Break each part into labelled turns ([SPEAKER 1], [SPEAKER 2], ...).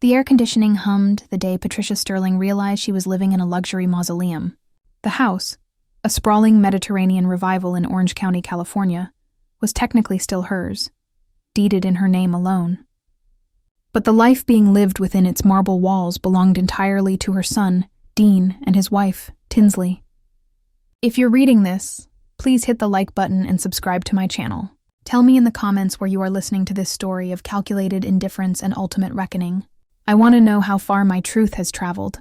[SPEAKER 1] The air conditioning hummed the day Patricia Sterling realized she was living in a luxury mausoleum. The house, a sprawling Mediterranean revival in Orange County, California, was technically still hers, deeded in her name alone. But the life being lived within its marble walls belonged entirely to her son, Dean, and his wife, Tinsley. If you're reading this, please hit the like button and subscribe to my channel. Tell me in the comments where you are listening to this story of calculated indifference and ultimate reckoning. I want to know how far my truth has traveled.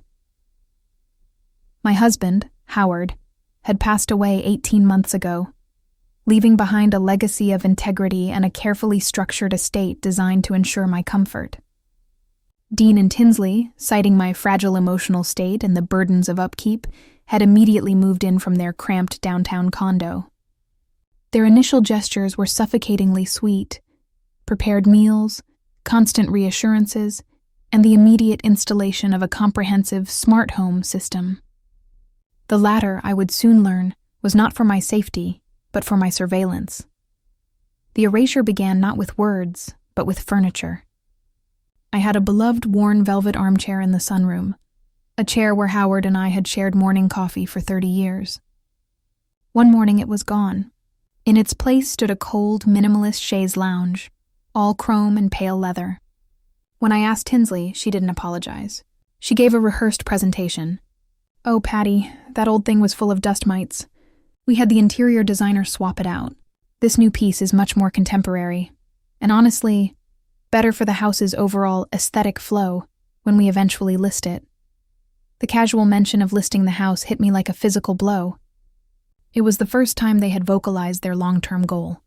[SPEAKER 1] My husband, Howard, had passed away 18 months ago, leaving behind a legacy of integrity and a carefully structured estate designed to ensure my comfort. Dean and Tinsley, citing my fragile emotional state and the burdens of upkeep, had immediately moved in from their cramped downtown condo. Their initial gestures were suffocatingly sweet: prepared meals, constant reassurances, and the immediate installation of a comprehensive smart home system. The latter, I would soon learn, was not for my safety, but for my surveillance. The erasure began not with words, but with furniture. I had a beloved worn velvet armchair in the sunroom, a chair where Howard and I had shared morning coffee for 30 years. One morning it was gone. In its place stood a cold, minimalist chaise lounge, all chrome and pale leather. When I asked Tinsley, she didn't apologize. She gave a rehearsed presentation. "Oh, Patty, that old thing was full of dust mites. We had the interior designer swap it out. This new piece is much more contemporary, and honestly, better for the house's overall aesthetic flow when we eventually list it." The casual mention of listing the house hit me like a physical blow. It was the first time they had vocalized their long-term goal: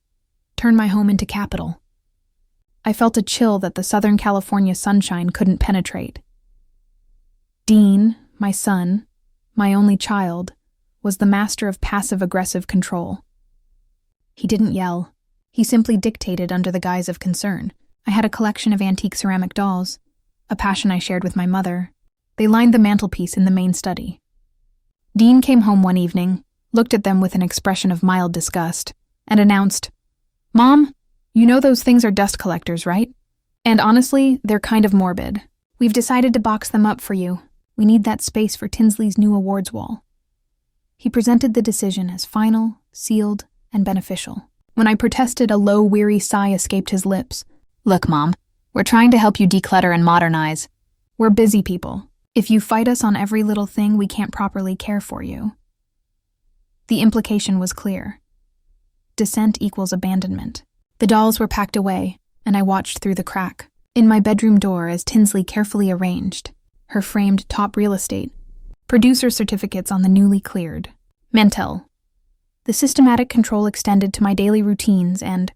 [SPEAKER 1] turn my home into capital. I felt a chill that the Southern California sunshine couldn't penetrate. Dean, my son, my only child, was the master of passive-aggressive control. He didn't yell. He simply dictated under the guise of concern. I had a collection of antique ceramic dolls, a passion I shared with my mother. They lined the mantelpiece in the main study. Dean came home one evening, looked at them with an expression of mild disgust, and announced, "Mom, you know those things are dust collectors, right? And honestly, they're kind of morbid. We've decided to box them up for you. We need that space for Tinsley's new awards wall." He presented the decision as final, sealed, and beneficial. When I protested, a low, weary sigh escaped his lips. "Look, Mom, we're trying to help you declutter and modernize. We're busy people. If you fight us on every little thing, we can't properly care for you." The implication was clear. Dissent equals abandonment. The dolls were packed away, and I watched through the crack. In my bedroom door, as Tinsley carefully arranged her framed top real estate, producer certificates on the newly cleared, Mentel. The systematic control extended to my daily routines and,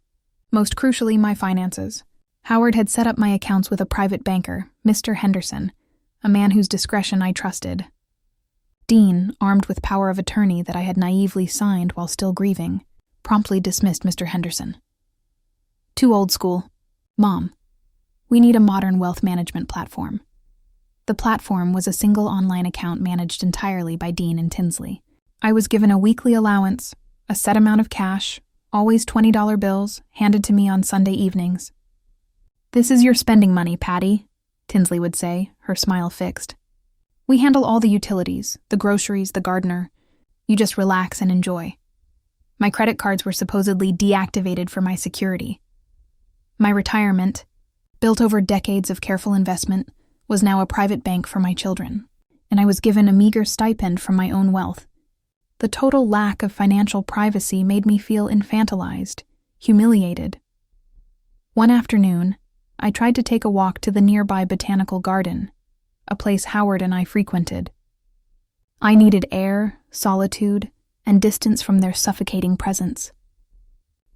[SPEAKER 1] most crucially, my finances. Howard had set up my accounts with a private banker, Mr. Henderson, a man whose discretion I trusted. Dean, armed with power of attorney that I had naively signed while still grieving, promptly dismissed Mr. Henderson. "Too old school. Mom, we need a modern wealth management platform." The platform was a single online account managed entirely by Dean and Tinsley. I was given a weekly allowance, a set amount of cash, always $20 bills, handed to me on Sunday evenings. "This is your spending money, Patty," Tinsley would say, her smile fixed. "We handle all the utilities, the groceries, the gardener. You just relax and enjoy." My credit cards were supposedly deactivated for my security. My retirement, built over decades of careful investment, was now a private bank for my children, and I was given a meager stipend from my own wealth. The total lack of financial privacy made me feel infantilized, humiliated. One afternoon, I tried to take a walk to the nearby botanical garden, a place Howard and I frequented. I needed air, solitude, and distance from their suffocating presence.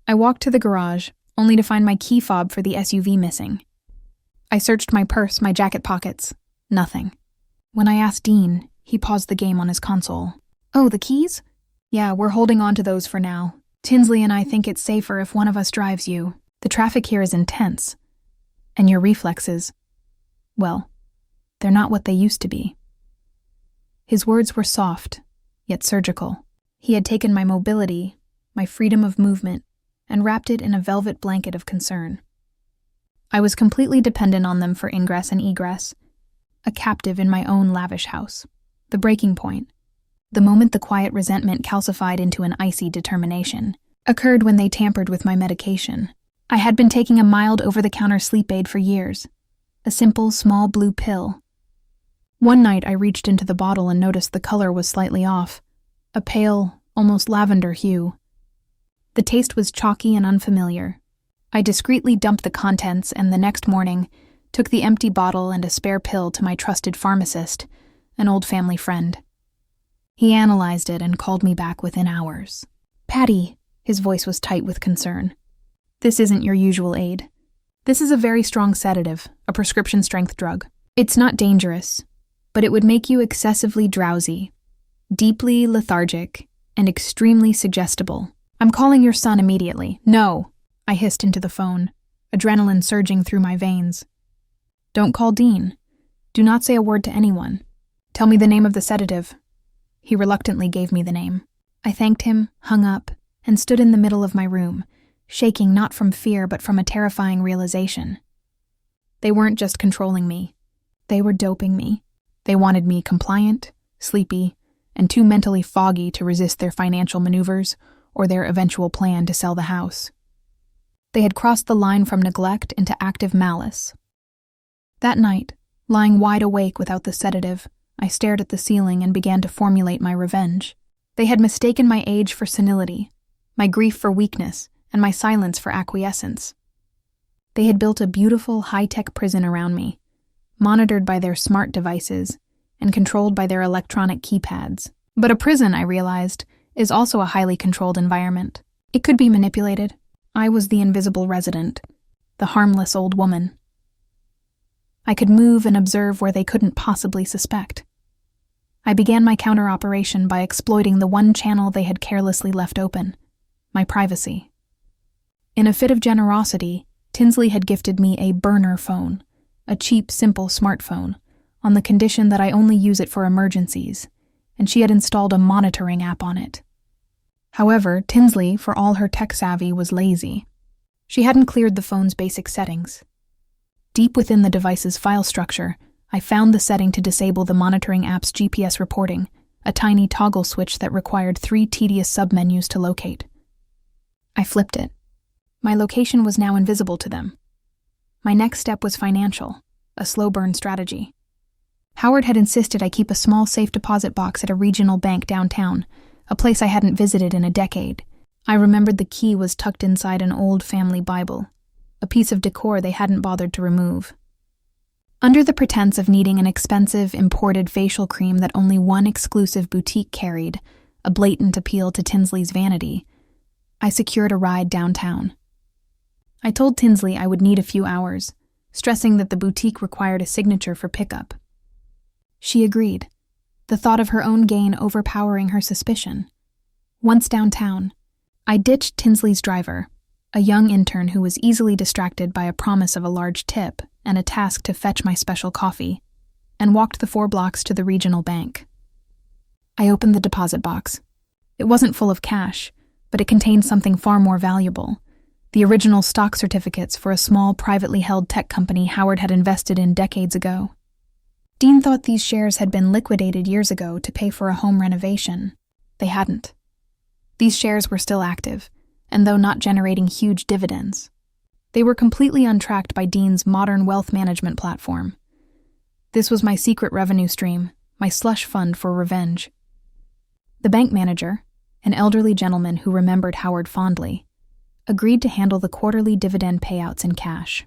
[SPEAKER 1] I walked to the garage, only to find my key fob for the SUV missing. I searched my purse, my jacket pockets. Nothing. When I asked Dean, he paused the game on his console. "Oh, the keys? Yeah, we're holding on to those for now. Tinsley and I think it's safer if one of us drives you. The traffic here is intense. And your reflexes, well, they're not what they used to be." His words were soft, yet surgical. He had taken my mobility, my freedom of movement, and wrapped it in a velvet blanket of concern. I was completely dependent on them for ingress and egress, a captive in my own lavish house. The breaking point, the moment the quiet resentment calcified into an icy determination, occurred when they tampered with my medication. I had been taking a mild over-the-counter sleep aid for years, a simple, small blue pill. One night I reached into the bottle and noticed the color was slightly off, a pale, almost lavender hue. The taste was chalky and unfamiliar. I discreetly dumped the contents and the next morning took the empty bottle and a spare pill to my trusted pharmacist, an old family friend. He analyzed it and called me back within hours. "Patty," his voice was tight with concern. "This isn't your usual aid. This is a very strong sedative, a prescription-strength drug. It's not dangerous, but it would make you excessively drowsy, deeply lethargic, and extremely suggestible. I'm calling your son immediately." "No," I hissed into the phone, adrenaline surging through my veins. "Don't call Dean. Do not say a word to anyone. Tell me the name of the sedative." He reluctantly gave me the name. I thanked him, hung up, and stood in the middle of my room, shaking not from fear but from a terrifying realization. They weren't just controlling me. They were doping me. They wanted me compliant, sleepy, and too mentally foggy to resist their financial maneuvers or their eventual plan to sell the house. They had crossed the line from neglect into active malice. That night, lying wide awake without the sedative, I stared at the ceiling and began to formulate my revenge. They had mistaken my age for senility, my grief for weakness, and my silence for acquiescence. They had built a beautiful, high-tech prison around me, monitored by their smart devices and controlled by their electronic keypads. But a prison, I realized, is also a highly controlled environment. It could be manipulated. I was the invisible resident, the harmless old woman. I could move and observe where they couldn't possibly suspect. I began my counter-operation by exploiting the one channel they had carelessly left open, my privacy. In a fit of generosity, Tinsley had gifted me a burner phone, a cheap, simple smartphone, on the condition that I only use it for emergencies, and she had installed a monitoring app on it. However, Tinsley, for all her tech savvy, was lazy. She hadn't cleared the phone's basic settings. Deep within the device's file structure, I found the setting to disable the monitoring app's GPS reporting, a tiny toggle switch that required 3 tedious submenus to locate. I flipped it. My location was now invisible to them. My next step was financial, a slow-burn strategy. Howard had insisted I keep a small safe deposit box at a regional bank downtown, a place I hadn't visited in a decade. I remembered the key was tucked inside an old family Bible, a piece of decor they hadn't bothered to remove. Under the pretense of needing an expensive, imported facial cream that only one exclusive boutique carried, a blatant appeal to Tinsley's vanity, I secured a ride downtown. I told Tinsley I would need a few hours, stressing that the boutique required a signature for pickup. She agreed, the thought of her own gain overpowering her suspicion. Once downtown, I ditched Tinsley's driver, a young intern who was easily distracted by a promise of a large tip and a task to fetch my special coffee, and walked the 4 blocks to the regional bank. I opened the deposit box. It wasn't full of cash, but it contained something far more valuable, the original stock certificates for a small privately held tech company Howard had invested in decades ago. Dean thought these shares had been liquidated years ago to pay for a home renovation. They hadn't. These shares were still active, and though not generating huge dividends, they were completely untracked by Dean's modern wealth management platform. This was my secret revenue stream, my slush fund for revenge. The bank manager, an elderly gentleman who remembered Howard fondly, agreed to handle the quarterly dividend payouts in cash,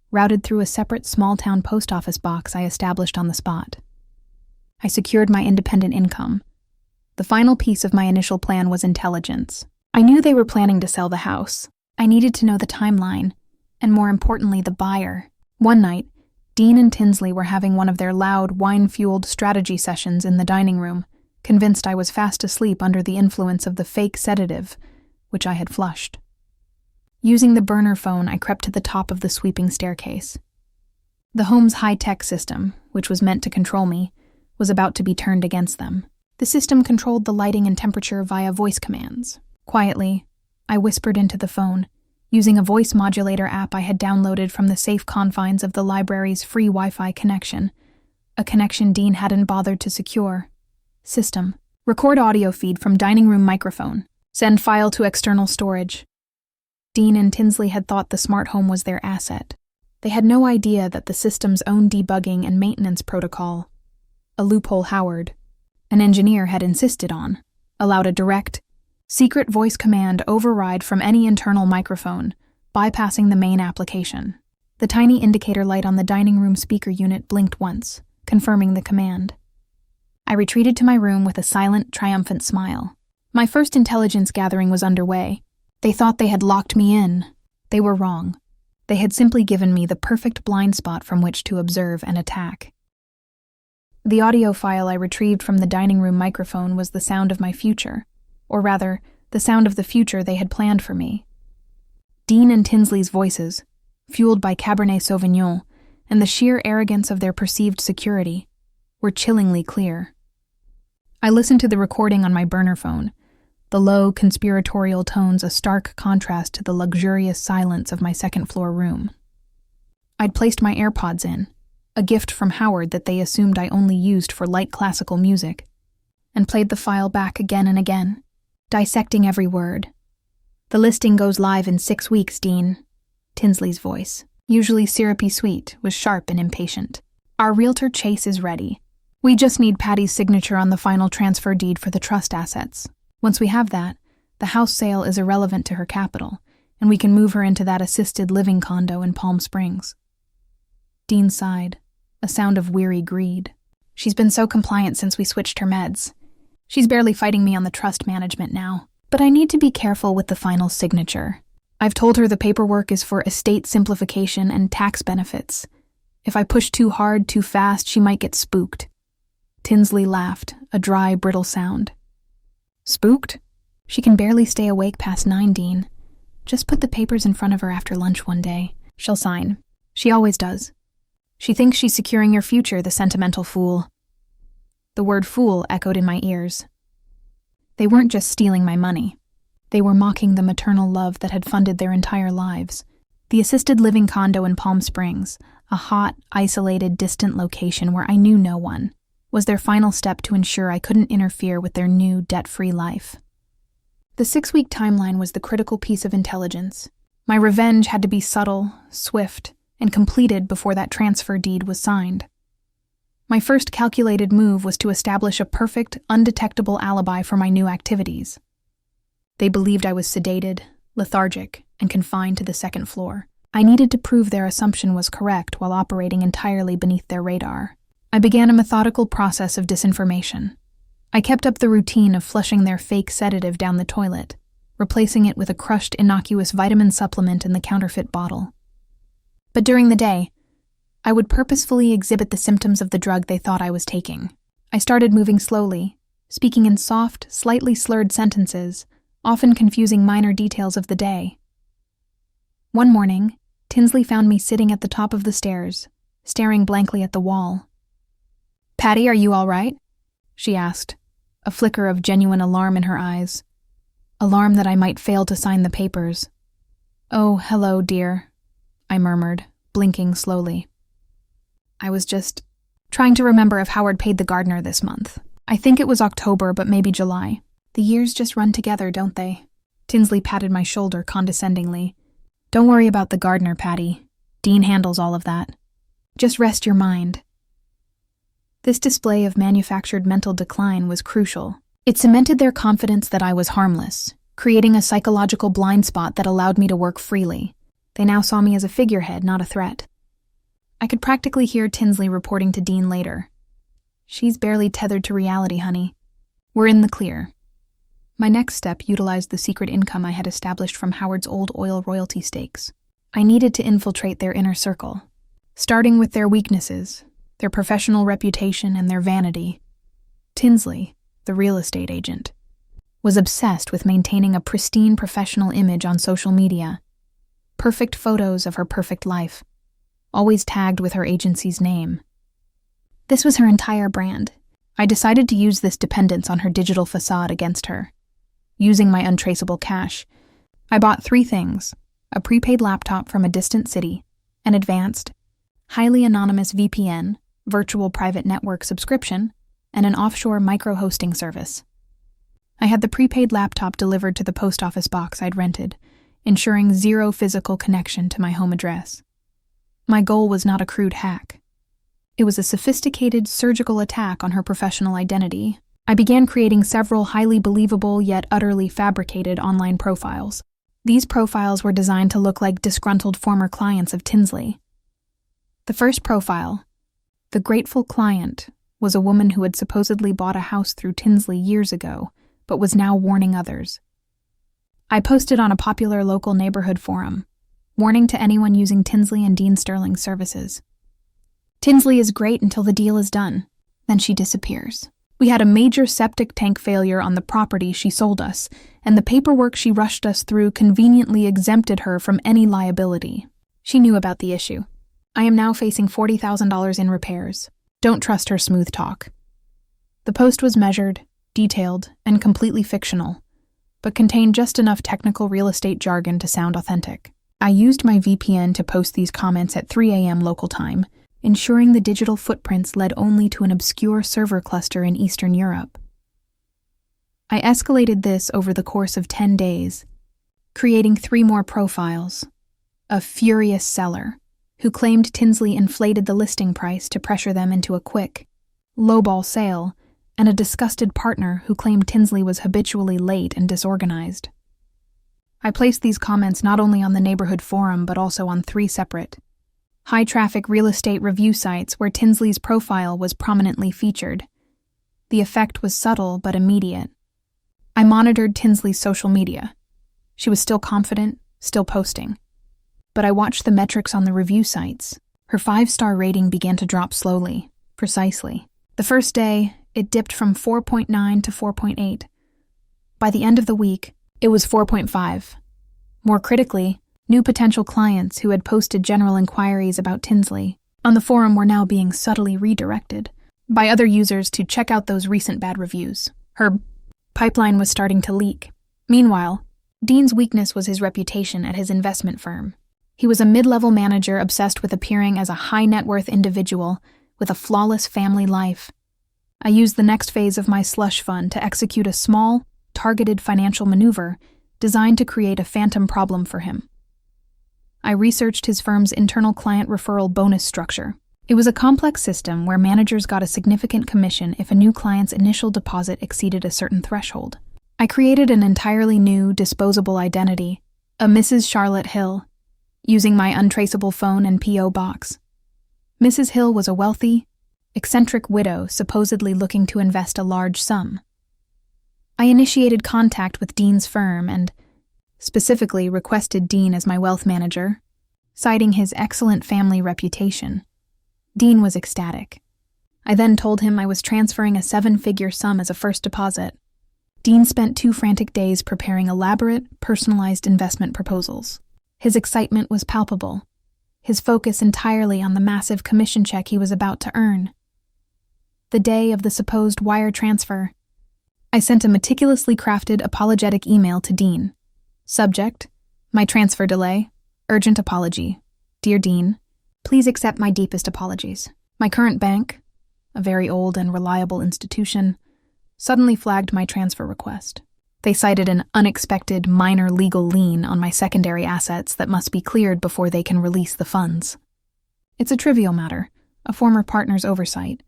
[SPEAKER 1] routed through a separate small-town post office box I established on the spot. I secured my independent income. The final piece of my initial plan was intelligence. I knew they were planning to sell the house. I needed to know the timeline, and more importantly, the buyer. One night, Dean and Tinsley were having one of their loud, wine-fueled strategy sessions in the dining room, convinced I was fast asleep under the influence of the fake sedative, which I had flushed. Using the burner phone, I crept to the top of the sweeping staircase. The home's high-tech system, which was meant to control me, was about to be turned against them. The system controlled the lighting and temperature via voice commands. Quietly, I whispered into the phone, using a voice modulator app I had downloaded from the safe confines of the library's free Wi-Fi connection, a connection Dean hadn't bothered to secure. System. Record audio feed from dining room microphone. Send file to external storage. Dean and Tinsley had thought the smart home was their asset. They had no idea that the system's own debugging and maintenance protocol, a loophole Howard, an engineer, had insisted on, allowed a direct, secret voice command override from any internal microphone, bypassing the main application. The tiny indicator light on the dining room speaker unit blinked once, confirming the command. I retreated to my room with a silent, triumphant smile. My first intelligence gathering was underway. They thought they had locked me in. They were wrong. They had simply given me the perfect blind spot from which to observe and attack. The audio file I retrieved from the dining room microphone was the sound of my future, or rather, the sound of the future they had planned for me. Dean and Tinsley's voices, fueled by Cabernet Sauvignon and the sheer arrogance of their perceived security, were chillingly clear. I listened to the recording on my burner phone, the low, conspiratorial tones a stark contrast to the luxurious silence of my second-floor room. I'd placed my AirPods in, a gift from Howard that they assumed I only used for light classical music, and played the file back again and again, dissecting every word. "The listing goes live in 6 weeks, Dean." Tinsley's voice, usually syrupy sweet, was sharp and impatient. "Our realtor Chase is ready. We just need Patty's signature on the final transfer deed for the trust assets. Once we have that, the house sale is irrelevant to her capital, and we can move her into that assisted living condo in Palm Springs." Dean sighed, a sound of weary greed. "She's been so compliant since we switched her meds. She's barely fighting me on the trust management now. But I need to be careful with the final signature. I've told her the paperwork is for estate simplification and tax benefits. If I push too hard, too fast, she might get spooked." Tinsley laughed, a dry, brittle sound. "Spooked? She can barely stay awake past 9, Dean. Just put the papers in front of her after lunch one day. She'll sign. She always does. She thinks she's securing your future, the sentimental fool." The word fool echoed in my ears. They weren't just stealing my money. They were mocking the maternal love that had funded their entire lives. The assisted living condo in Palm Springs, a hot, isolated, distant location where I knew no one, was their final step to ensure I couldn't interfere with their new, debt-free life. The 6-week timeline was the critical piece of intelligence. My revenge had to be subtle, swift, and completed before that transfer deed was signed. My first calculated move was to establish a perfect, undetectable alibi for my new activities. They believed I was sedated, lethargic, and confined to the second floor. I needed to prove their assumption was correct while operating entirely beneath their radar. I began a methodical process of disinformation. I kept up the routine of flushing their fake sedative down the toilet, replacing it with a crushed, innocuous vitamin supplement in the counterfeit bottle. But during the day, I would purposefully exhibit the symptoms of the drug they thought I was taking. I started moving slowly, speaking in soft, slightly slurred sentences, often confusing minor details of the day. One morning, Tinsley found me sitting at the top of the stairs, staring blankly at the wall. "Patty, are you all right?" she asked, a flicker of genuine alarm in her eyes. Alarm that I might fail to sign the papers. "Oh, hello, dear," I murmured, blinking slowly. "I was just trying to remember if Howard paid the gardener this month. I think it was October, but maybe July. The years just run together, don't they?" Tinsley patted my shoulder condescendingly. "Don't worry about the gardener, Patty. Dean handles all of that. Just rest your mind." This display of manufactured mental decline was crucial. It cemented their confidence that I was harmless, creating a psychological blind spot that allowed me to work freely. They now saw me as a figurehead, not a threat. I could practically hear Tinsley reporting to Dean later. "She's barely tethered to reality, honey. We're in the clear." My next step utilized the secret income I had established from Howard's old oil royalty stakes. I needed to infiltrate their inner circle, starting with their weaknesses, their professional reputation, and their vanity. Tinsley, the real estate agent, was obsessed with maintaining a pristine professional image on social media. Perfect photos of her perfect life, always tagged with her agency's name. This was her entire brand. I decided to use this dependence on her digital facade against her. Using my untraceable cash, I bought 3 things: a prepaid laptop from a distant city, an advanced, highly anonymous VPN, virtual private network subscription, and an offshore micro-hosting service. I had the prepaid laptop delivered to the post office box I'd rented, ensuring zero physical connection to my home address. My goal was not a crude hack. It was a sophisticated surgical attack on her professional identity. I began creating several highly believable yet utterly fabricated online profiles. These profiles were designed to look like disgruntled former clients of Tinsley. The first profile, the grateful client, was a woman who had supposedly bought a house through Tinsley years ago, but was now warning others. I posted on a popular local neighborhood forum, warning to anyone using Tinsley and Dean Sterling's services. Tinsley is great until the deal is done, then she disappears. We had a major septic tank failure on the property she sold us, and the paperwork she rushed us through conveniently exempted her from any liability. She knew about the issue. I am now facing $40,000 in repairs. Don't trust her smooth talk. The post was measured, detailed, and completely fictional, but contained just enough technical real estate jargon to sound authentic. I used my VPN to post these comments at 3 a.m. local time, ensuring the digital footprints led only to an obscure server cluster in Eastern Europe. I escalated this over the course of 10 days, creating 3 more profiles. A furious seller, who claimed Tinsley inflated the listing price to pressure them into a quick, lowball sale, and a disgusted partner who claimed Tinsley was habitually late and disorganized. I placed these comments not only on the neighborhood forum but also on 3 separate, high-traffic real estate review sites where Tinsley's profile was prominently featured. The effect was subtle but immediate. I monitored Tinsley's social media. She was still confident, still posting. But I watched the metrics on the review sites. Her 5-star rating began to drop slowly, precisely. The first day, it dipped from 4.9 to 4.8. By the end of the week, it was 4.5. More critically, new potential clients who had posted general inquiries about Tinsley on the forum were now being subtly redirected by other users to check out those recent bad reviews. Her pipeline was starting to leak. Meanwhile, Dean's weakness was his reputation at his investment firm. He was a mid-level manager obsessed with appearing as a high-net-worth individual with a flawless family life. I used the next phase of my slush fund to execute a small, targeted financial maneuver designed to create a phantom problem for him. I researched his firm's internal client referral bonus structure. It was a complex system where managers got a significant commission if a new client's initial deposit exceeded a certain threshold. I created an entirely new, disposable identity, a Mrs. Charlotte Hill, using my untraceable phone and P.O. box. Mrs. Hill was a wealthy, eccentric widow supposedly looking to invest a large sum. I initiated contact with Dean's firm and specifically requested Dean as my wealth manager, citing his excellent family reputation. Dean was ecstatic. I then told him I was transferring a 7-figure sum as a first deposit. Dean spent 2 frantic days preparing elaborate, personalized investment proposals. His excitement was palpable, his focus entirely on the massive commission check he was about to earn. The day of the supposed wire transfer, I sent a meticulously crafted apologetic email to Dean. Subject: my transfer delay. Urgent apology. Dear Dean, please accept my deepest apologies. My current bank, a very old and reliable institution, suddenly flagged my transfer request. They cited an unexpected minor legal lien on my secondary assets that must be cleared before they can release the funds. It's a trivial matter, a former partner's oversight,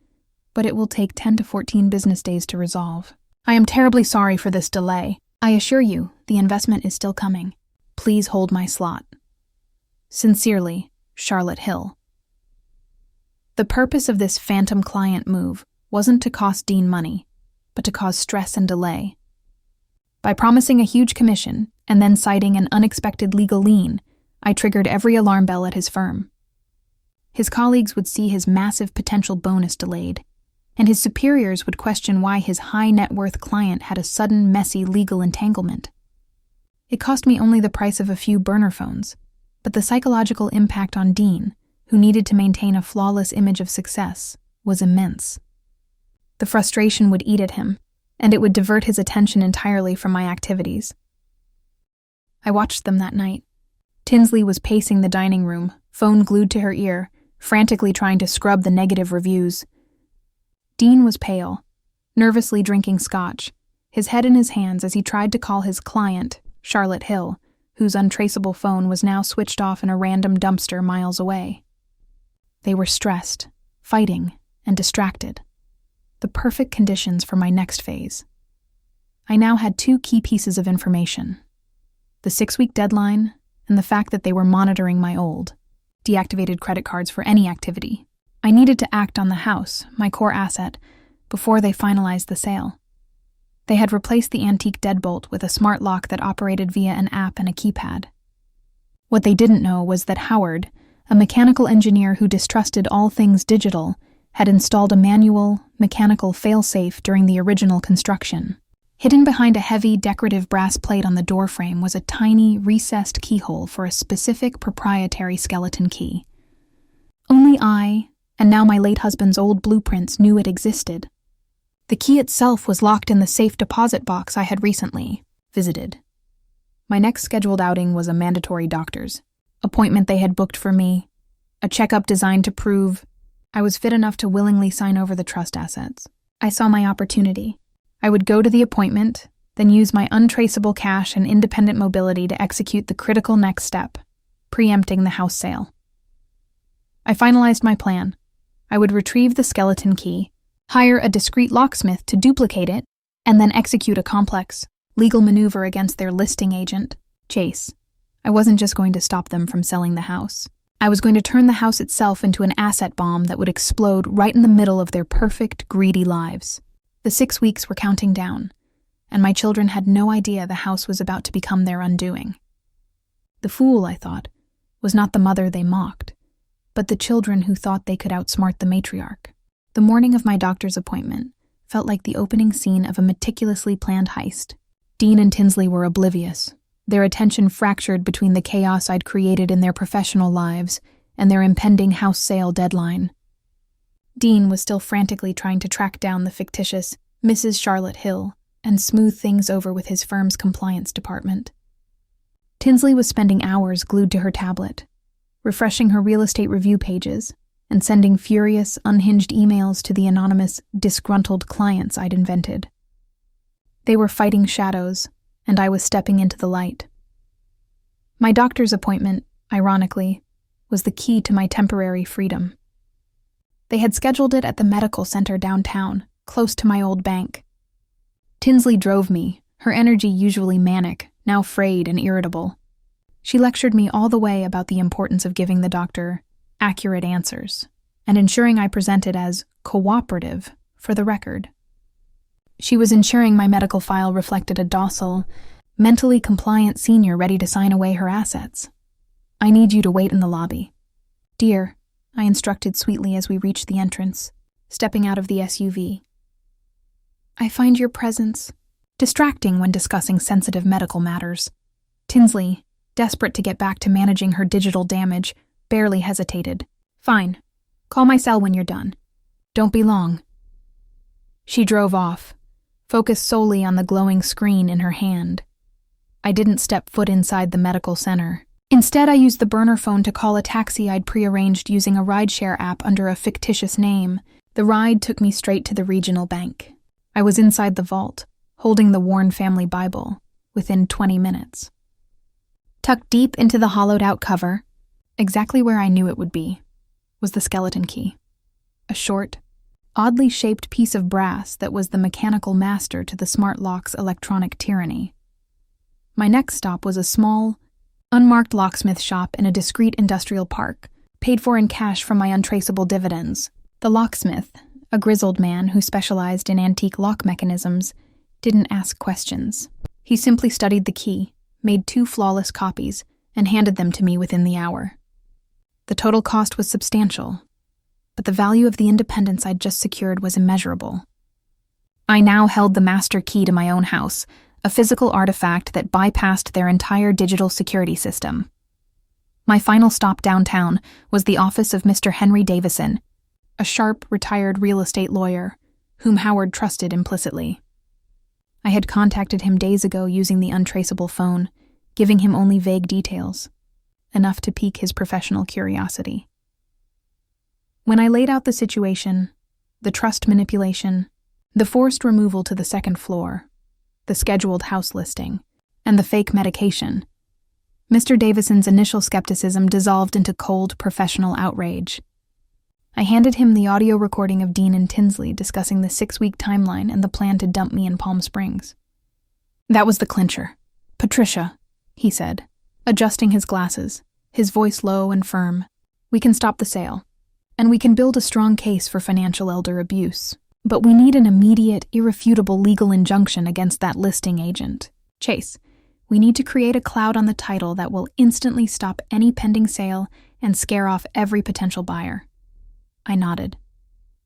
[SPEAKER 1] but it will take 10 to 14 business days to resolve. I am terribly sorry for this delay. I assure you, the investment is still coming. Please hold my slot. Sincerely, Charlotte Hill. The purpose of this phantom client move wasn't to cost Dean money, but to cause stress and delay. By promising a huge commission and then citing an unexpected legal lien, I triggered every alarm bell at his firm. His colleagues would see his massive potential bonus delayed, and his superiors would question why his high-net-worth client had a sudden, messy legal entanglement. It cost me only the price of a few burner phones, but the psychological impact on Dean, who needed to maintain a flawless image of success, was immense. The frustration would eat at him, and it would divert his attention entirely from my activities. I watched them that night, Tinsley was pacing the dining room, phone glued to her ear, frantically trying to scrub the negative reviews. Dean was pale, nervously drinking scotch, his head in his hands as he tried to call his client, Charlotte Hill, whose untraceable phone was now switched off in a random dumpster miles away. They were stressed, fighting, and distracted. The perfect conditions for my next phase. I now had two key pieces of information: the 6-week deadline and the fact that they were monitoring my old, deactivated credit cards for any activity. I needed to act on the house, my core asset, before they finalized the sale. They had replaced the antique deadbolt with a smart lock that operated via an app and a keypad. What they didn't know was that Howard, a mechanical engineer who distrusted all things digital, had installed a manual, mechanical failsafe during the original construction. Hidden behind a heavy, decorative brass plate on the doorframe was a tiny, recessed keyhole for a specific proprietary skeleton key. Only I, and now my late husband's old blueprints, knew it existed. The key itself was locked in the safe deposit box I had recently visited. My next scheduled outing was a mandatory doctor's appointment they had booked for me, a checkup designed to prove I was fit enough to willingly sign over the trust assets. I saw my opportunity. I would go to the appointment, then use my untraceable cash and independent mobility to execute the critical next step, preempting the house sale. I finalized my plan. I would retrieve the skeleton key, hire a discreet locksmith to duplicate it, and then execute a complex, legal maneuver against their listing agent, Chase. I wasn't just going to stop them from selling the house. I was going to turn the house itself into an asset bomb that would explode right in the middle of their perfect, greedy lives. The 6 weeks were counting down, and my children had no idea the house was about to become their undoing. The fool, I thought, was not the mother they mocked, but the children who thought they could outsmart the matriarch. The morning of my doctor's appointment felt like the opening scene of a meticulously planned heist. Dean and Tinsley were oblivious, their attention fractured between the chaos I'd created in their professional lives and their impending house sale deadline. Dean was still frantically trying to track down the fictitious Mrs. Charlotte Hill and smooth things over with his firm's compliance department. Tinsley was spending hours glued to her tablet, refreshing her real estate review pages and sending furious, unhinged emails to the anonymous, disgruntled clients I'd invented. They were fighting shadows, and I was stepping into the light. My doctor's appointment, ironically, was the key to my temporary freedom. They had scheduled it at the medical center downtown, close to my old bank. Tinsley drove me, her energy usually manic, now frayed and irritable. She lectured me all the way about the importance of giving the doctor accurate answers and ensuring I presented as cooperative for the record. She was ensuring my medical file reflected a docile, mentally compliant senior ready to sign away her assets. "I need you to wait in the lobby." "Dear," I instructed sweetly as we reached the entrance, stepping out of the SUV. "I find your presence distracting when discussing sensitive medical matters." Tinsley, desperate to get back to managing her digital damage, barely hesitated. "Fine. Call my cell when you're done. Don't be long." She drove off, focused solely on the glowing screen in her hand. I didn't step foot inside the medical center. Instead, I used the burner phone to call a taxi I'd prearranged using a rideshare app under a fictitious name. The ride took me straight to the regional bank. I was inside the vault, holding the worn family Bible, within 20 minutes. Tucked deep into the hollowed-out cover, exactly where I knew it would be, was the skeleton key. A short, oddly shaped piece of brass that was the mechanical master to the smart lock's electronic tyranny. My next stop was a small, unmarked locksmith shop in a discreet industrial park, paid for in cash from my untraceable dividends. The locksmith, a grizzled man who specialized in antique lock mechanisms, didn't ask questions. He simply studied the key, made 2 flawless copies, and handed them to me within the hour. The total cost was substantial, but the value of the independence I'd just secured was immeasurable. I now held the master key to my own house, a physical artifact that bypassed their entire digital security system. My final stop downtown was the office of Mr. Henry Davison, a sharp, retired real estate lawyer, whom Howard trusted implicitly. I had contacted him days ago using the untraceable phone, giving him only vague details. enough to pique his professional curiosity. When I laid out the situation, the trust manipulation, the forced removal to the second floor, the scheduled house listing, and the fake medication, Mr. Davison's initial skepticism dissolved into cold professional outrage. I handed him the audio recording of Dean and Tinsley discussing the 6-week timeline and the plan to dump me in Palm Springs. That was the clincher. "Patricia," he said, adjusting his glasses, his voice low and firm, "we can stop the sale, and we can build a strong case for financial elder abuse. But we need an immediate, irrefutable legal injunction against that listing agent. Chase, we need to create a cloud on the title that will instantly stop any pending sale and scare off every potential buyer." I nodded.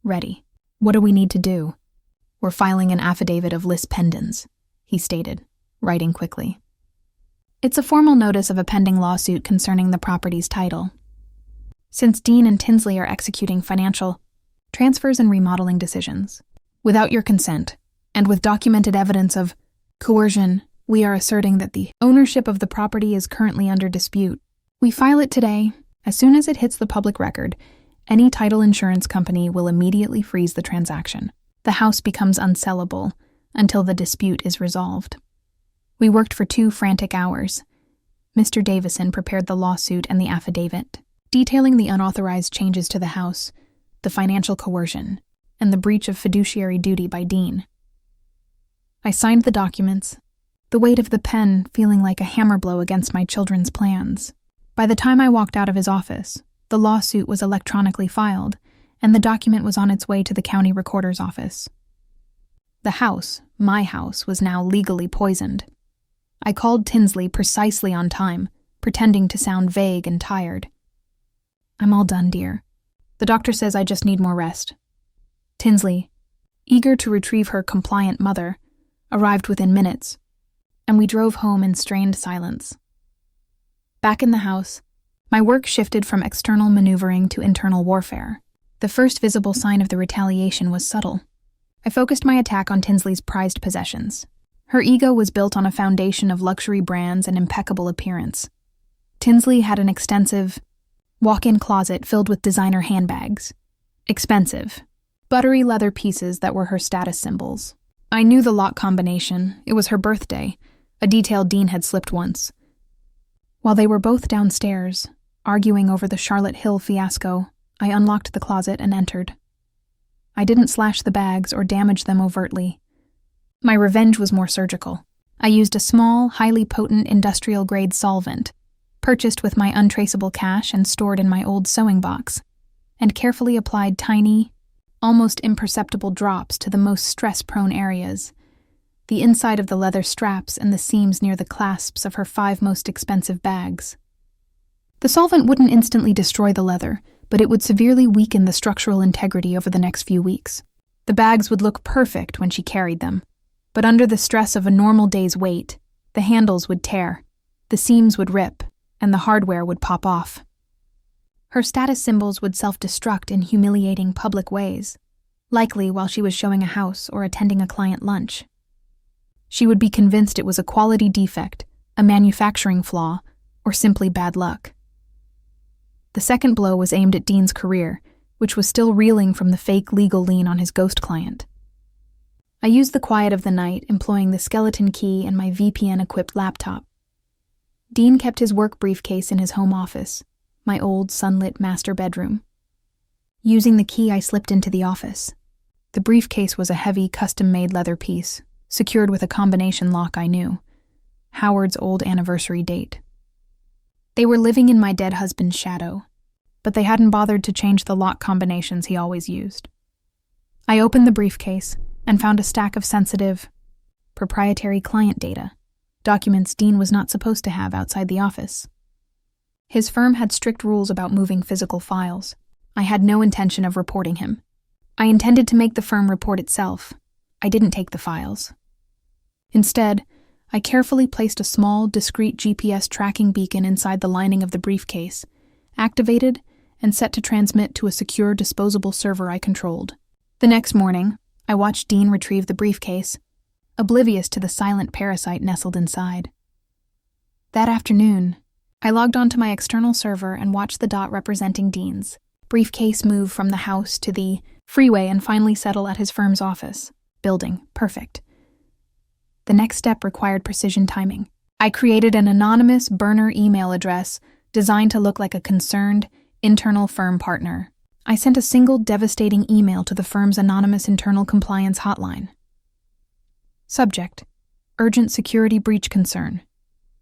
[SPEAKER 1] "Ready. What do we need to do?" "We're filing an affidavit of lis pendens," he stated, writing quickly. "It's a formal notice of a pending lawsuit concerning the property's title. Since Dean and Tinsley are executing financial transfers and remodeling decisions, without your consent, and with documented evidence of coercion, we are asserting that the ownership of the property is currently under dispute. We file it today. As soon as it hits the public record, any title insurance company will immediately freeze the transaction. The house becomes unsellable until the dispute is resolved." We worked for 2 frantic hours. Mr. Davison prepared the lawsuit and the affidavit, detailing the unauthorized changes to the house, the financial coercion, and the breach of fiduciary duty by Dean. I signed the documents, the weight of the pen feeling like a hammer blow against my children's plans. By the time I walked out of his office, the lawsuit was electronically filed, and the document was on its way to the county recorder's office. The house, my house, was now legally poisoned. I called Tinsley precisely on time, pretending to sound vague and tired. "I'm all done, dear. The doctor says I just need more rest." Tinsley, eager to retrieve her compliant mother, arrived within minutes, and we drove home in strained silence. Back in the house, my work shifted from external maneuvering to internal warfare. The first visible sign of the retaliation was subtle. I focused my attack on Tinsley's prized possessions. Her ego was built on a foundation of luxury brands and impeccable appearance. Tinsley had an extensive walk-in closet filled with designer handbags. Expensive, buttery leather pieces that were her status symbols. I knew the lock combination. It was her birthday, a detail Dean had slipped once. While they were both downstairs, arguing over the Charlotte Hill fiasco, I unlocked the closet and entered. I didn't slash the bags or damage them overtly. My revenge was more surgical. I used a small, highly potent industrial-grade solvent, purchased with my untraceable cash and stored in my old sewing box, and carefully applied tiny, almost imperceptible drops to the most stress-prone areas, the inside of the leather straps and the seams near the clasps of her 5 most expensive bags. The solvent wouldn't instantly destroy the leather, but it would severely weaken the structural integrity over the next few weeks. The bags would look perfect when she carried them, but under the stress of a normal day's weight, the handles would tear, the seams would rip, and the hardware would pop off. Her status symbols would self-destruct in humiliating public ways, likely while she was showing a house or attending a client lunch. She would be convinced it was a quality defect, a manufacturing flaw, or simply bad luck. The second blow was aimed at Dean's career, which was still reeling from the fake legal lien on his ghost client. I used the quiet of the night, employing the skeleton key and my VPN-equipped laptop. Dean kept his work briefcase in his home office, my old sunlit master bedroom. Using the key, I slipped into the office. The briefcase was a heavy, custom-made leather piece, secured with a combination lock I knew, Howard's old anniversary date. They were living in my dead husband's shadow, but they hadn't bothered to change the lock combinations he always used. I opened the briefcase and found a stack of sensitive, proprietary client data, documents Dean was not supposed to have outside the office. His firm had strict rules about moving physical files. I had no intention of reporting him. I intended to make the firm report itself. I didn't take the files. Instead, I carefully placed a small, discreet GPS tracking beacon inside the lining of the briefcase, activated and set to transmit to a secure disposable server I controlled. The next morning, I watched Dean retrieve the briefcase, oblivious to the silent parasite nestled inside. That afternoon, I logged onto my external server and watched the dot representing Dean's briefcase move from the house to the freeway and finally settle at his firm's office. Building. Perfect. The next step required precision timing. I created an anonymous burner email address designed to look like a concerned, internal firm partner. I sent a single devastating email to the firm's anonymous internal compliance hotline. Subject: Urgent security breach concern.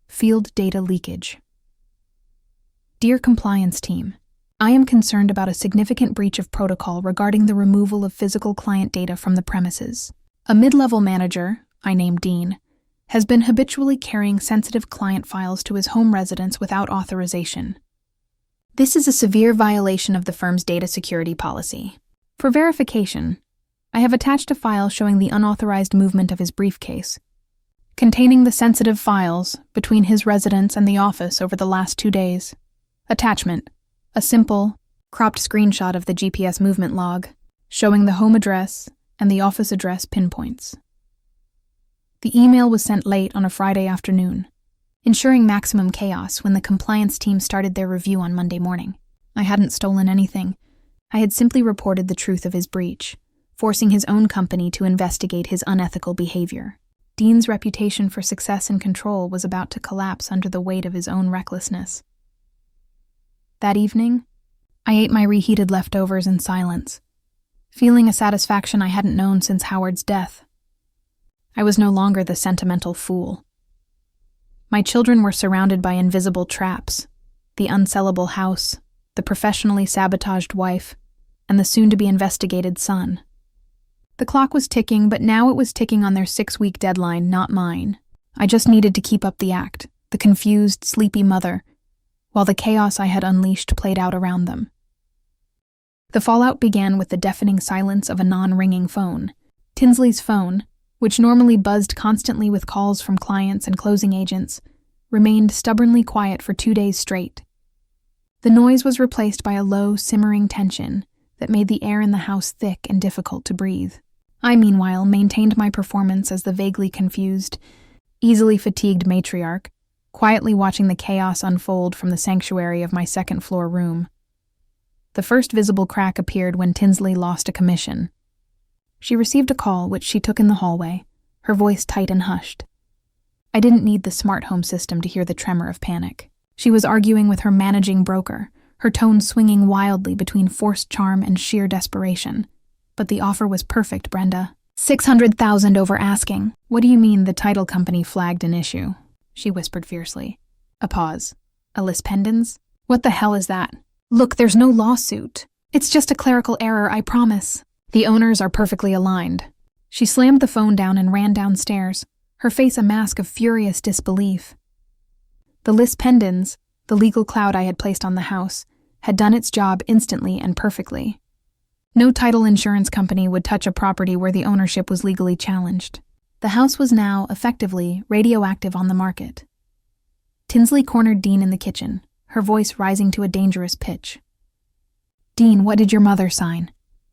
[SPEAKER 1] Field data leakage. Dear compliance team, I am concerned about a significant breach of protocol regarding the removal of physical client data from the premises. A mid-level manager, I named Dean, has been habitually carrying sensitive client files to his home residence without authorization. This is a severe violation of the firm's data security policy. For verification, I have attached a file showing the unauthorized movement of his briefcase, containing the sensitive files between his residence and the office over the last 2 days. Attachment: a simple, cropped screenshot of the GPS movement log, showing the home address and the office address pinpoints. The email was sent late on a Friday afternoon, ensuring maximum chaos when the compliance team started their review on Monday morning. I hadn't stolen anything. I had simply reported the truth of his breach, forcing his own company to investigate his unethical behavior. Dean's reputation for success and control was about to collapse under the weight of his own recklessness. That evening, I ate my reheated leftovers in silence, feeling a satisfaction I hadn't known since Howard's death. I was no longer the sentimental fool. My children were surrounded by invisible traps: the unsellable house, the professionally sabotaged wife, and the soon-to-be-investigated son. The clock was ticking, but now it was ticking on their 6-week deadline, not mine. I just needed to keep up the act, the confused, sleepy mother, while the chaos I had unleashed played out around them. The fallout began with the deafening silence of a non-ringing phone. Tinsley's phone, which normally buzzed constantly with calls from clients and closing agents, remained stubbornly quiet for 2 days straight. The noise was replaced by a low, simmering tension that made the air in the house thick and difficult to breathe. I, meanwhile, maintained my performance as the vaguely confused, easily fatigued matriarch, quietly watching the chaos unfold from the sanctuary of my second-floor room. The first visible crack appeared when Tinsley lost a commission. She received a call, which she took in the hallway, her voice tight and hushed. I didn't need the smart home system to hear the tremor of panic. She was arguing with her managing broker, her tone swinging wildly between forced charm and sheer desperation. But the offer was perfect, Brenda. $600,000 over asking. What do you mean the title company flagged an issue? She whispered fiercely. A pause. A lis pendens? What the hell is that? Look, there's no lawsuit. It's just a clerical error, I promise. The owners are perfectly aligned. She slammed the phone down and ran downstairs, her face a mask of furious disbelief. The lis pendens, the legal cloud I had placed on the house, had done its job instantly and perfectly. No title insurance company would touch a property where the ownership was legally challenged. The house was now, effectively, radioactive on the market. Tinsley cornered Dean in the kitchen, her voice rising to a dangerous pitch. Dean, what did your mother sign?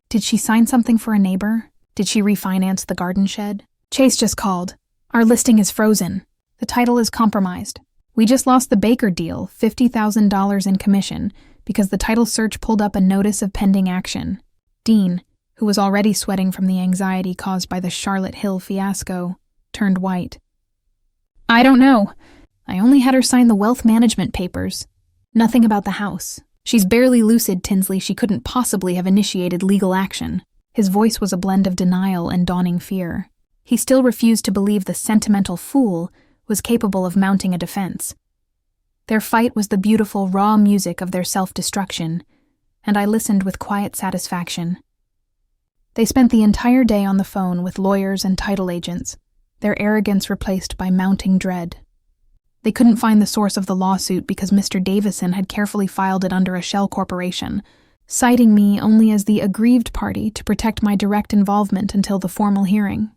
[SPEAKER 1] Did she sign something for a neighbor? Did she refinance the garden shed? Chase just called. Our listing is frozen. The title is compromised. We just lost the Baker deal, $50,000 in commission, because the title search pulled up a notice of pending action. Dean, who was already sweating from the anxiety caused by the Charlotte Hill fiasco, turned white. I don't know. I only had her sign the wealth management papers. Nothing about the house. She's barely lucid, Tinsley. She couldn't possibly have initiated legal action. His voice was a blend of denial and dawning fear. He still refused to believe the sentimental fool was capable of mounting a defense. Their fight was the beautiful, raw music of their self-destruction, and I listened with quiet satisfaction. They spent the entire day on the phone with lawyers and title agents, their arrogance replaced by mounting dread. They couldn't find the source of the lawsuit because Mr. Davison had carefully filed it under a shell corporation, citing me only as the aggrieved party to protect my direct involvement until the formal hearing.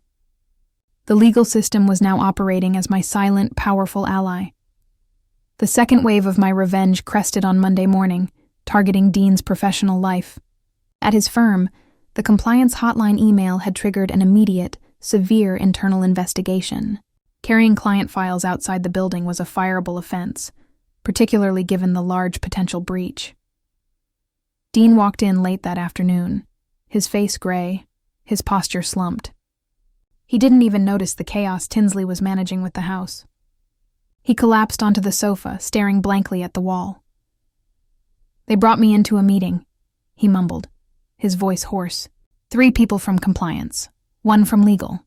[SPEAKER 1] The legal system was now operating as my silent, powerful ally. The second wave of my revenge crested on Monday morning, targeting Dean's professional life. At his firm, the compliance hotline email had triggered an immediate, severe internal investigation. Carrying client files outside the building was a fireable offense, particularly given the large potential breach. Dean walked in late that afternoon, his face gray, his posture slumped. He didn't even notice the chaos Tinsley was managing with the house. He collapsed onto the sofa, staring blankly at the wall. "They brought me into a meeting," he mumbled, his voice hoarse. "3 people from compliance, 1 from legal.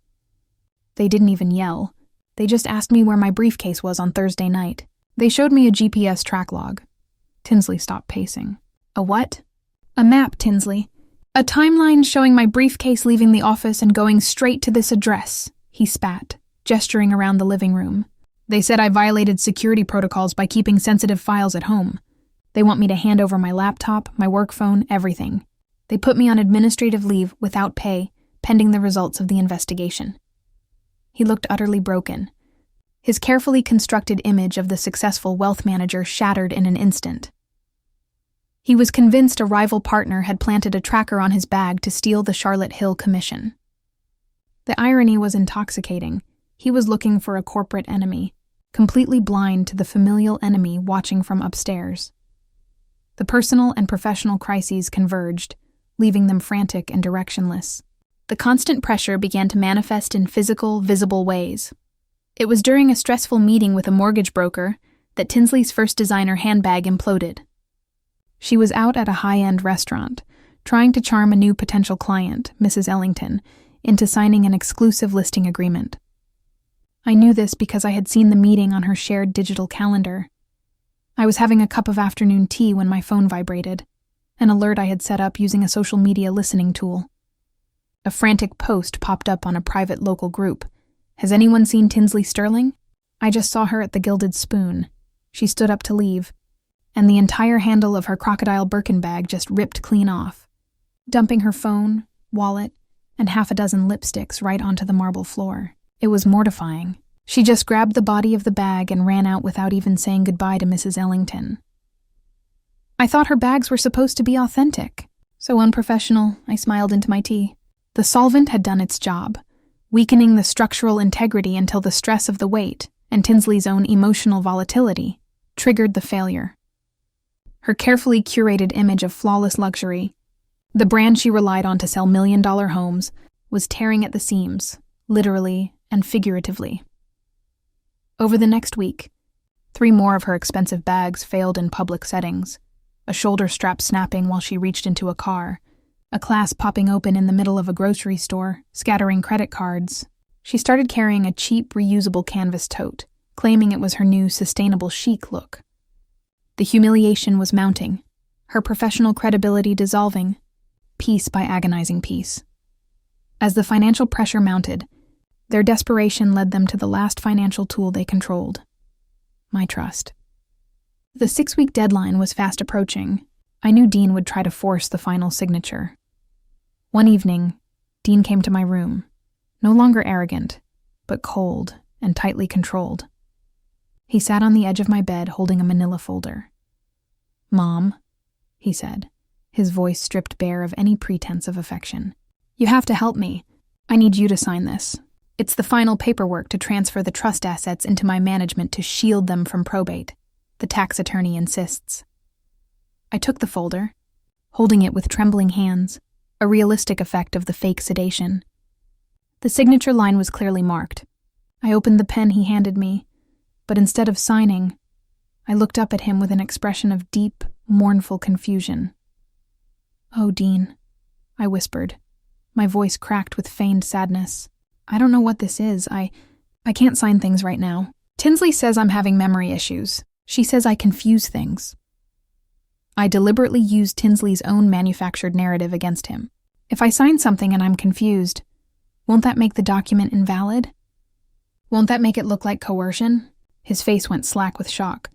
[SPEAKER 1] They didn't even yell. They just asked me where my briefcase was on Thursday night. They showed me a GPS track log." Tinsley stopped pacing. "A what?" "A map, Tinsley. A timeline showing my briefcase leaving the office and going straight to this address," he spat, gesturing around the living room. "They said I violated security protocols by keeping sensitive files at home. They want me to hand over my laptop, my work phone, everything. They put me on administrative leave without pay, pending the results of the investigation." He looked utterly broken. His carefully constructed image of the successful wealth manager shattered in an instant. He was convinced a rival partner had planted a tracker on his bag to steal the Charlotte Hill commission. The irony was intoxicating. He was looking for a corporate enemy, completely blind to the familial enemy watching from upstairs. The personal and professional crises converged, leaving them frantic and directionless. The constant pressure began to manifest in physical, visible ways. It was during a stressful meeting with a mortgage broker that Tinsley's first designer handbag imploded. She was out at a high-end restaurant, trying to charm a new potential client, Mrs. Ellington, into signing an exclusive listing agreement. I knew this because I had seen the meeting on her shared digital calendar. I was having a cup of afternoon tea when my phone vibrated, an alert I had set up using a social media listening tool. A frantic post popped up on a private local group. "Has anyone seen Tinsley Sterling? I just saw her at the Gilded Spoon." She stood up to leave, and the entire handle of her crocodile Birkin bag just ripped clean off, dumping her phone, wallet, and 6 lipsticks right onto the marble floor. It was mortifying. She just grabbed the body of the bag and ran out without even saying goodbye to Mrs. Ellington. I thought her bags were supposed to be authentic. So unprofessional, I smiled into my tea. The solvent had done its job, weakening the structural integrity until the stress of the weight and Tinsley's own emotional volatility triggered the failure. Her carefully curated image of flawless luxury, the brand she relied on to sell million-dollar homes, was tearing at the seams, literally and figuratively. Over the next week, 3 more of her expensive bags failed in public settings, a shoulder strap snapping while she reached into a car, a clasp popping open in the middle of a grocery store, scattering credit cards. She started carrying a cheap, reusable canvas tote, claiming it was her new sustainable chic look. The humiliation was mounting, her professional credibility dissolving, piece by agonizing piece. As the financial pressure mounted, their desperation led them to the last financial tool they controlled: my trust. The 6-week deadline was fast approaching. I knew Dean would try to force the final signature. One evening, Dean came to my room, no longer arrogant, but cold and tightly controlled. He sat on the edge of my bed holding a manila folder. "Mom," he said, his voice stripped bare of any pretense of affection. "You have to help me. I need you to sign this. It's the final paperwork to transfer the trust assets into my management to shield them from probate. The tax attorney insists." I took the folder, holding it with trembling hands, a realistic effect of the fake sedation. The signature line was clearly marked. I opened the pen he handed me, but instead of signing, I looked up at him with an expression of deep, mournful confusion. "Oh, Dean," I whispered, my voice cracked with feigned sadness. "I don't know what this is. I can't sign things right now. Tinsley says I'm having memory issues. She says I confuse things." I deliberately used Tinsley's own manufactured narrative against him. If I sign something and I'm confused, won't that make the document invalid? Won't that make it look like coercion? His face went slack with shock.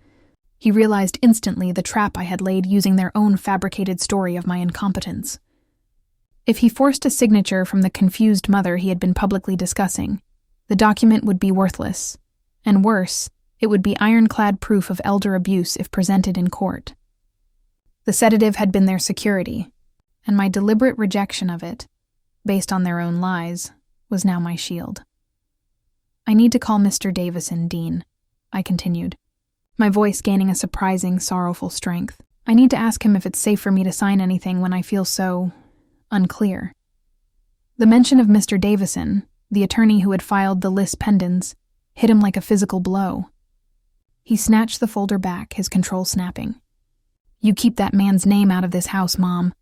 [SPEAKER 1] He realized instantly the trap I had laid using their own fabricated story of my incompetence. If he forced a signature from the confused mother he had been publicly discussing, the document would be worthless, and worse, it would be ironclad proof of elder abuse if presented in court. The sedative had been their security, and my deliberate rejection of it, based on their own lies, was now my shield. "I need to call Mr. Davison, Dean," I continued. my voice gaining a surprising, sorrowful strength. I need to ask him if it's safe for me to sign anything when I feel so unclear. The mention of Mr. Davison, the attorney who had filed the lis pendens, hit him like a physical blow. He snatched the folder back, his control snapping. "You keep that man's name out of this house, Mom,"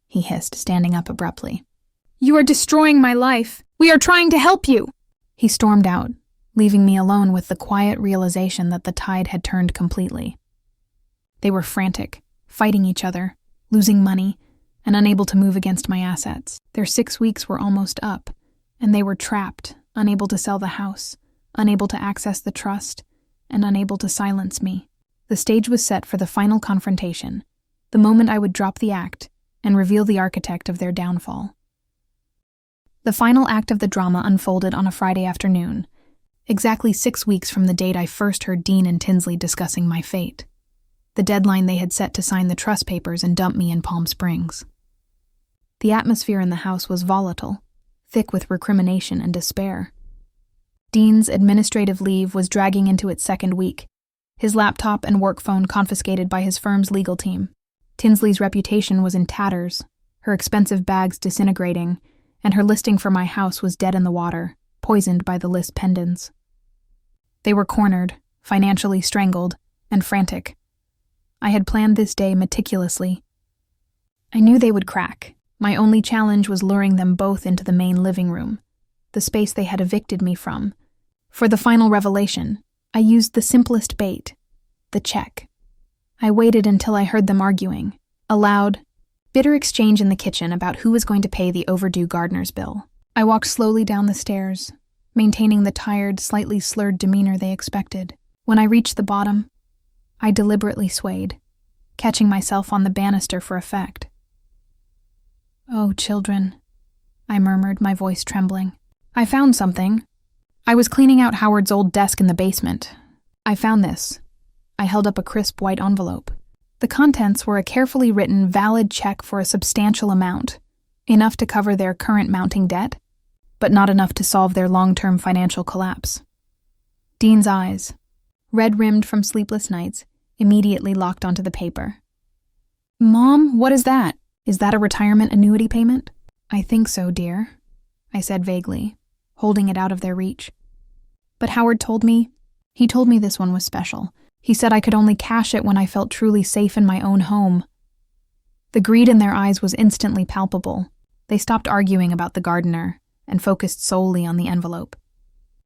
[SPEAKER 1] he hissed, standing up abruptly. "You are destroying my life. We are trying to help you." He stormed out, leaving me alone with the quiet realization that the tide had turned completely. They were frantic, fighting each other, losing money, and unable to move against my assets. Their 6 weeks were almost up, and they were trapped, unable to sell the house, unable to access the trust, and unable to silence me. The stage was set for the final confrontation, the moment I would drop the act and reveal the architect of their downfall. The final act of the drama unfolded on a Friday afternoon, exactly 6 weeks from the date I first heard Dean and Tinsley discussing my fate, the deadline they had set to sign the trust papers and dump me in Palm Springs. The atmosphere in the house was volatile, thick with recrimination and despair. Dean's administrative leave was dragging into its second week, his laptop and work phone confiscated by his firm's legal team. Tinsley's reputation was in tatters, her expensive bags disintegrating, and her listing for my house was dead in the water, poisoned by the lis pendens. They were cornered, financially strangled, and frantic. I had planned this day meticulously. I knew they would crack. My only challenge was luring them both into the main living room, the space they had evicted me from. For the final revelation, I used the simplest bait, the check. I waited until I heard them arguing, a loud, bitter exchange in the kitchen about who was going to pay the overdue gardener's bill. I walked slowly down the stairs, maintaining the tired, slightly slurred demeanor they expected. When I reached the bottom, I deliberately swayed, catching myself on the banister for effect. "Oh, children," I murmured, my voice trembling. "I found something. I was cleaning out Howard's old desk in the basement. I found this." I held up a crisp white envelope. The contents were a carefully written, valid check for a substantial amount, enough to cover their current mounting debt, but not enough to solve their long-term financial collapse. Dean's eyes, red-rimmed from sleepless nights, immediately locked onto the paper. "Mom, what is that? Is that a retirement annuity payment?" "I think so, dear," I said vaguely, holding it out of their reach. "But Howard told me this one was special. He said I could only cash it when I felt truly safe in my own home." The greed in their eyes was instantly palpable. They stopped arguing about the gardener and focused solely on the envelope.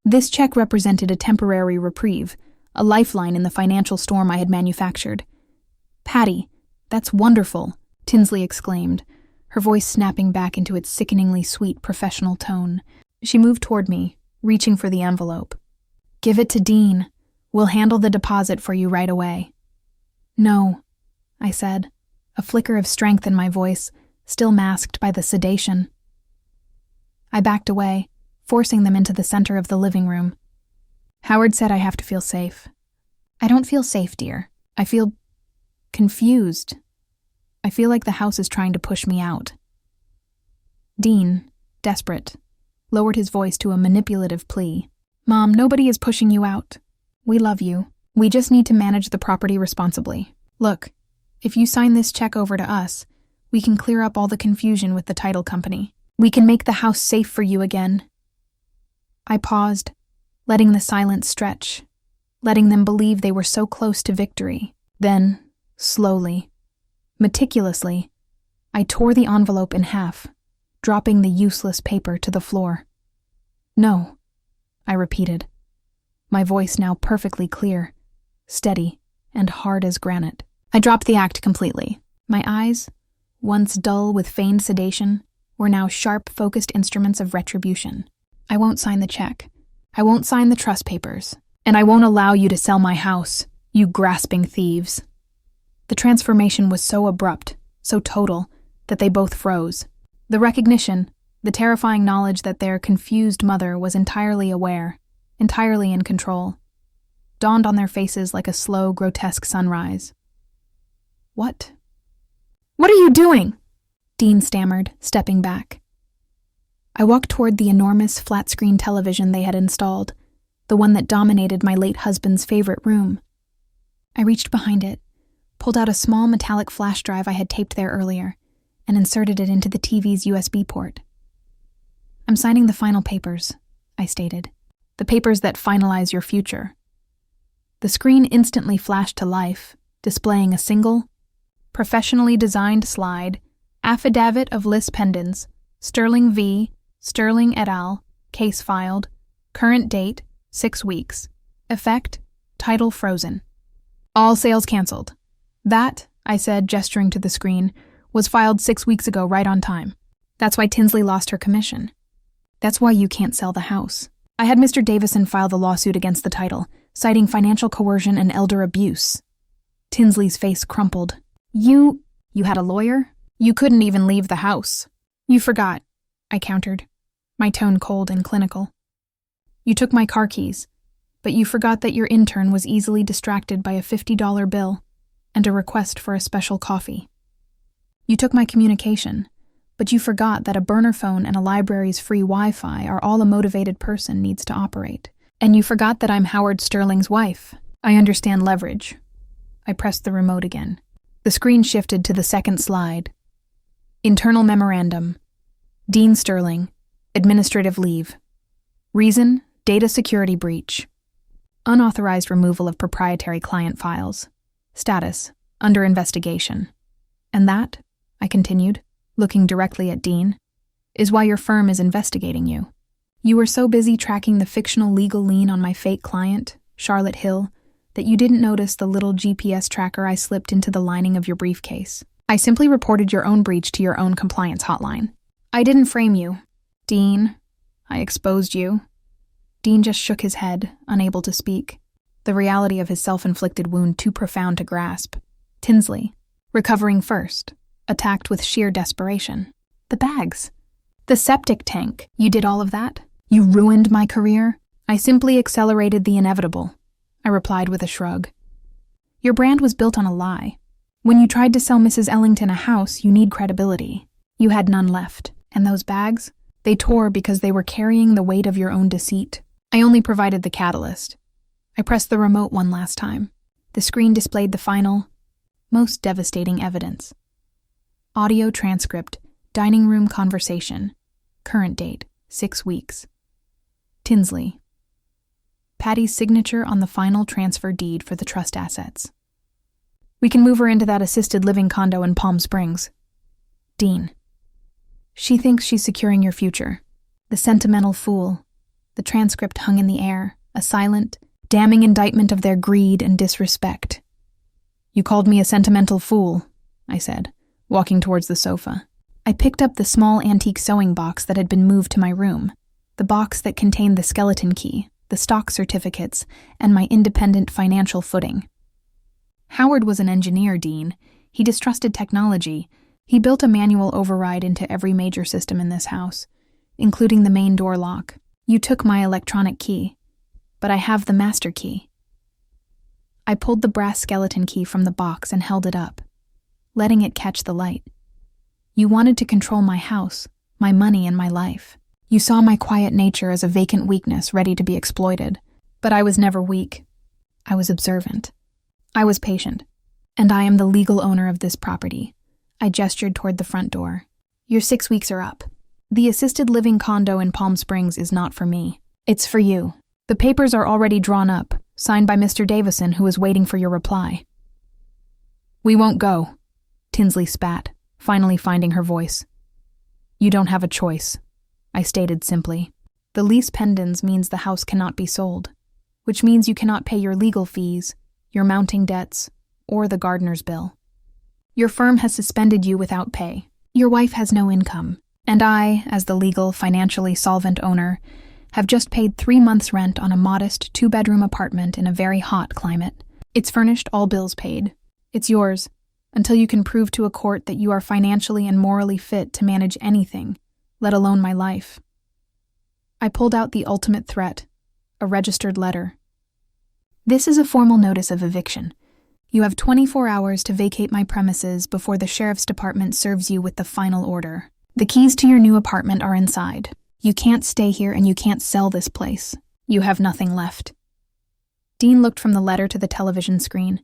[SPEAKER 1] This check represented a temporary reprieve, a lifeline in the financial storm I had manufactured. "Patty, that's wonderful," Tinsley exclaimed, her voice snapping back into its sickeningly sweet professional tone. She moved toward me, reaching for the envelope. "Give it to Dean. We'll handle the deposit for you right away." "No," I said, a flicker of strength in my voice, still masked by the sedation. I backed away, forcing them into the center of the living room. "Howard said I have to feel safe." "I don't feel safe, dear. I feel confused. I feel like the house is trying to push me out." Dean, desperate, lowered his voice to a manipulative plea. "Mom, nobody is pushing you out. We love you. We just need to manage the property responsibly. Look, if you sign this check over to us, we can clear up all the confusion with the title company. We can make the house safe for you again." I paused, letting the silence stretch, letting them believe they were so close to victory. Then, slowly, meticulously, I tore the envelope in half, dropping the useless paper to the floor. "No," I repeated, my voice now perfectly clear, steady, and hard as granite. I dropped the act completely. My eyes, once dull with feigned sedation, were now sharp, focused instruments of retribution. "I won't sign the check. I won't sign the trust papers. And I won't allow you to sell my house, you grasping thieves." The transformation was so abrupt, so total, that they both froze. The recognition, the terrifying knowledge that their confused mother was entirely aware, entirely in control, dawned on their faces like a slow, grotesque sunrise. "What? What are you doing?" Dean stammered, stepping back. I walked toward the enormous flat-screen television they had installed, the one that dominated my late husband's favorite room. I reached behind it, pulled out a small metallic flash drive I had taped there earlier, and inserted it into the TV's USB port. "I'm signing the final papers," I stated. "The papers that finalize your future." The screen instantly flashed to life, displaying a single, professionally designed slide, affidavit of lis pendens, Sterling v. Sterling et al., case filed, current date, 6 weeks, effect, title frozen. All sales canceled. That, I said, gesturing to the screen, was filed 6 weeks ago right on time. That's why Tinsley lost her commission. That's why you can't sell the house. I had Mr. Davison file the lawsuit against the title, citing financial coercion and elder abuse. Tinsley's face crumpled. You had a lawyer? You couldn't even leave the house. You forgot, I countered, my tone cold and clinical. You took my car keys, but you forgot that your intern was easily distracted by a $50 bill and a request for a special coffee. You took my communication, but you forgot that a burner phone and a library's free Wi-Fi are all a motivated person needs to operate. And you forgot that I'm Howard Sterling's wife. I understand leverage. I pressed the remote again. The screen shifted to the second slide. Internal memorandum. Dean Sterling. Administrative leave. Reason, data security breach. Unauthorized removal of proprietary client files. Status, under investigation. And that, I continued, looking directly at Dean, is why your firm is investigating you. You were so busy tracking the fictional legal lien on my fake client, Charlotte Hill, that you didn't notice the little GPS tracker I slipped into the lining of your briefcase. I simply reported your own breach to your own compliance hotline. I didn't frame you. Dean, I exposed you. Dean just shook his head, unable to speak, the reality of his self-inflicted wound too profound to grasp. Tinsley, recovering first, attacked with sheer desperation. The bags. The septic tank. You did all of that? You ruined my career? I simply accelerated the inevitable, I replied with a shrug. Your brand was built on a lie. When you tried to sell Mrs. Ellington a house, you need credibility. You had none left. And those bags? They tore because they were carrying the weight of your own deceit. I only provided the catalyst. I pressed the remote one last time. The screen displayed the final, most devastating evidence. Audio transcript, dining room conversation. Current date, 6 weeks. Tinsley. Patty's signature on the final transfer deed for the trust assets. We can move her into that assisted living condo in Palm Springs. Dean. She thinks she's securing your future. The sentimental fool. The transcript hung in the air, a silent, damning indictment of their greed and disrespect. You called me a sentimental fool, I said, walking towards the sofa. I picked up the small antique sewing box that had been moved to my room, the box that contained the skeleton key, the stock certificates, and my independent financial footing. Howard was an engineer, Dean. He distrusted technology. He built a manual override into every major system in this house, including the main door lock. You took my electronic key, but I have the master key. I pulled the brass skeleton key from the box and held it up, letting it catch the light. You wanted to control my house, my money, and my life. You saw my quiet nature as a vacant weakness ready to be exploited. But I was never weak. I was observant. I was patient. And I am the legal owner of this property. I gestured toward the front door. Your 6 weeks are up. The assisted living condo in Palm Springs is not for me. It's for you. The papers are already drawn up, signed by Mr. Davison, who is waiting for your reply. We won't go, Tinsley spat, finally finding her voice. You don't have a choice, I stated simply. The lease pendens means the house cannot be sold, which means you cannot pay your legal fees, your mounting debts, or the gardener's bill. Your firm has suspended you without pay. Your wife has no income. And I, as the legal, financially solvent owner, have just paid 3 months' rent on a modest 2-bedroom apartment in a very hot climate. It's furnished, all bills paid. It's yours, until you can prove to a court that you are financially and morally fit to manage anything, let alone my life. I pulled out the ultimate threat, a registered letter. This is a formal notice of eviction. You have 24 hours to vacate my premises before the sheriff's department serves you with the final order. The keys to your new apartment are inside. You can't stay here and you can't sell this place. You have nothing left. Dean looked from the letter to the television screen,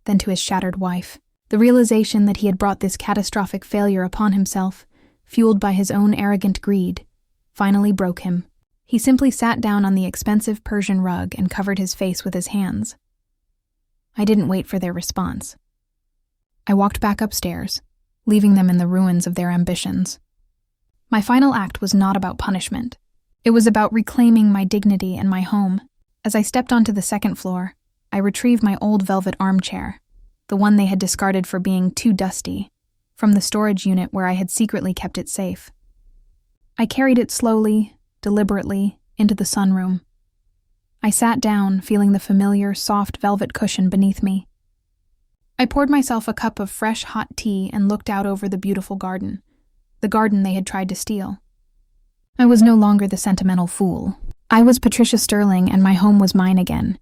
[SPEAKER 1] then to his shattered wife. The realization that he had brought this catastrophic failure upon himself, fueled by his own arrogant greed, finally broke him. He simply sat down on the expensive Persian rug and covered his face with his hands. I didn't wait for their response. I walked back upstairs, leaving them in the ruins of their ambitions. My final act was not about punishment. It was about reclaiming my dignity and my home. As I stepped onto the second floor, I retrieved my old velvet armchair, the one they had discarded for being too dusty, from the storage unit where I had secretly kept it safe. I carried it slowly, deliberately, into the sunroom. I sat down, feeling the familiar, soft velvet cushion beneath me. I poured myself a cup of fresh, hot tea and looked out over the beautiful garden, the garden they had tried to steal. I was no longer the sentimental fool. I was Patricia Sterling, and my home was mine again,